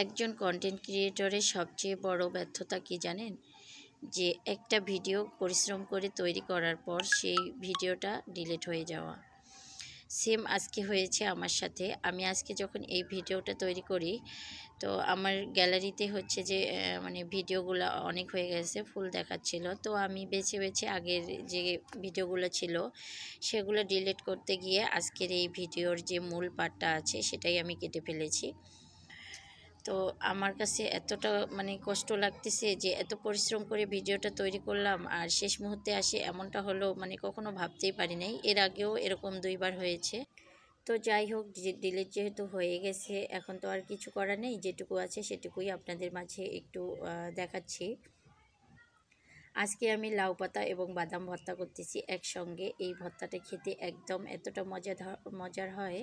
একজন কন্টেন্ট ক্রিয়েটরের সবচেয়ে বড় ব্যর্থতা কি জানেন? যে একটা ভিডিও পরিশ্রম করে তৈরি করার পর সেই ভিডিওটা ডিলিট হয়ে যাওয়া। সেম আজকে হয়েছে আমার সাথে। আমি আজকে যখন এই ভিডিওটা তৈরি করি, তো আমার গ্যালারিতে হচ্ছে যে মানে ভিডিওগুলো অনেক হয়ে গেছে, ফুল দেখাচ্ছিল। তো আমি বেছে বেছে আগের যে ভিডিওগুলো ছিল সেগুলো ডিলিট করতে গিয়ে আজকের এই ভিডিওর যে মূল পার্টটা আছে সেটাই আমি কেটে ফেলেছি। তো আমার কাছে এতটা মানে কষ্ট লাগতেছে যে এত পরিশ্রম করে ভিডিওটা তৈরি করলাম আর শেষ মুহূর্তে আসে এমনটা হলো, মানে কখনো ভাবতেই পারি নাই। এর আগেও এরকম 2 বার হয়েছে। তো যাই হোক, ডিলিট যেহেতু হয়ে গেছে এখন তো আর কিছু করার নেই, যেটুকু আছে সেটুকুই আপনাদের মাঝে একটু দেখাচ্ছি। আজকে আমি লাউ পাতা এবং বাদাম ভর্তা করতেছি একসঙ্গে। এই ভর্তাটা খেতে একদম এতটা মজার হয়,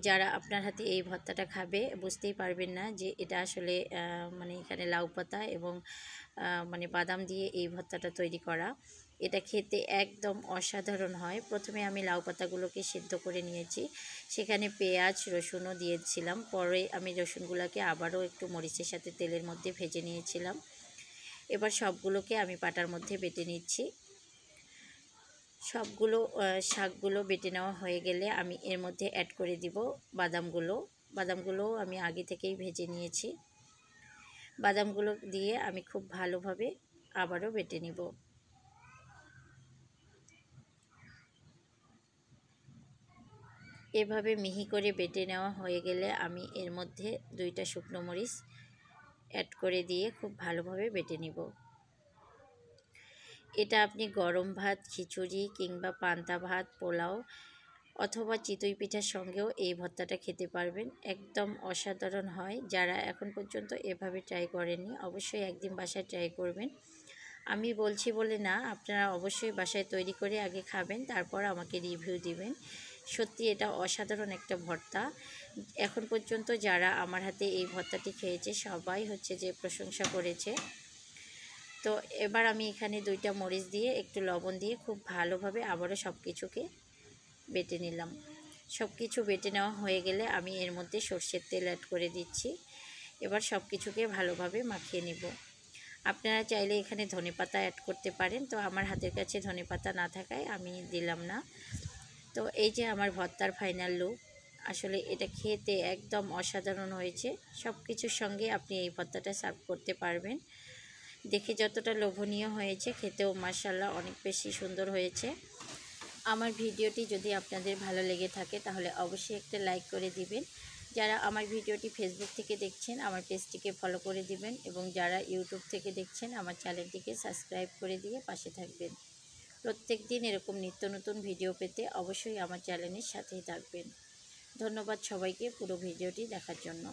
যারা আপনার হাতে এই ভর্তাটা খাবে বুঝতেই পারবেন না যে এটা আসলে মানে এখানে লাউ পাতা এবং মানে বাদাম দিয়ে এই ভর্তাটা তৈরি করা। এটা খেতে একদম অসাধারণ হয়। প্রথমে আমি লাউ পাতাগুলোকে সিদ্ধ করে নিয়েছি, সেখানে পেঁয়াজ রসুনও দিয়েছিলাম। পরে আমি রসুনগুলোকে আবারও একটু মরিচের সাথে তেলের মধ্যে ভেজে নিয়েছিলাম। এবার সবগুলোকে আমি পাটার মধ্যে বেটে নিচ্ছি। সবগুলো শাকগুলো বেটে নেওয়া হয়ে গেলে আমি এর মধ্যে অ্যাড করে দিব বাদামগুলো আমি আগে থেকেই ভেজে নিয়েছি। বাদামগুলো দিয়ে আমি খুব ভালোভাবে আবারও বেটে নিব। এভাবে মিহি করে বেটে নেওয়া হয়ে গেলে আমি এর মধ্যে 2টা শুকনো মরিচ অ্যাড করে দিয়ে খুব ভালোভাবে বেটে নিব। এটা আপনি গরম ভাত, খিচুড়ি কিংবা পান্তা ভাত, পোলাও অথবা চিতই পিঠার সঙ্গেও এই ভর্তাটা খেতে পারবেন। একদম অসাধারণ হয়। যারা এখন পর্যন্ত এভাবে ট্রাই করেননি অবশ্যই একদিন বাসায় ট্রাই করবেন। আমি বলছি বলে না, আপনারা অবশ্যই বাসায় তৈরি করে আগে খাবেন, তারপর আমাকে রিভিউ দিবেন। সত্যি এটা অসাধারণ একটা ভর্তা। এখন পর্যন্ত যারা আমার হাতে এই ভর্তাটি খেয়েছে সবাই হচ্ছে যে প্রশংসা করেছে। তো এবার আমি এখানে 2টা মরিচ দিয়ে একটু লবণ দিয়ে খুব ভালোভাবে আবারও সব কিছুকে বেটে নিলাম। সব কিছু বেটে নেওয়া হয়ে গেলে আমি এর মধ্যে সরষের তেল অ্যাড করে দিচ্ছি। এবার সব কিছুকে ভালোভাবে মাখিয়ে নিব। আপনারা চাইলে এখানে ধনেপাতা অ্যাড করতে পারেন, তো আমার হাতের কাছে ধনেপাতা না থাকায় আমি দিলাম না। তো এই যে আমার ভর্তার ফাইনাল লুক। আসলে এটা খেতে একদম অসাধারণ হয়েছে। সব কিছুর সঙ্গে আপনি এই ভর্তাটা সার্ভ করতে পারবেন। দেখে যতটা লোভনীয় হয়েছে, খেতেও মাশাআল্লাহ অনেক বেশি সুন্দর হয়েছে। আমার ভিডিওটি যদি আপনাদের ভালো লেগে থাকে তাহলে অবশ্যই একটা লাইক করে দিবেন। যারা আমার ভিডিওটি ফেসবুক থেকে দেখছেন আমার পেজটিকে ফলো করে দিবেন, এবং যারা ইউটিউব থেকে দেখছেন আমার চ্যানেলটিকে সাবস্ক্রাইব করে দিয়ে পাশে থাকবেন। প্রত্যেক দিন এরকম নিত্য নতুন ভিডিও পেতে অবশ্যই আমার চ্যানেলের সাথেই থাকবেন। ধন্যবাদ সবাইকে পুরো ভিডিওটি দেখার জন্য।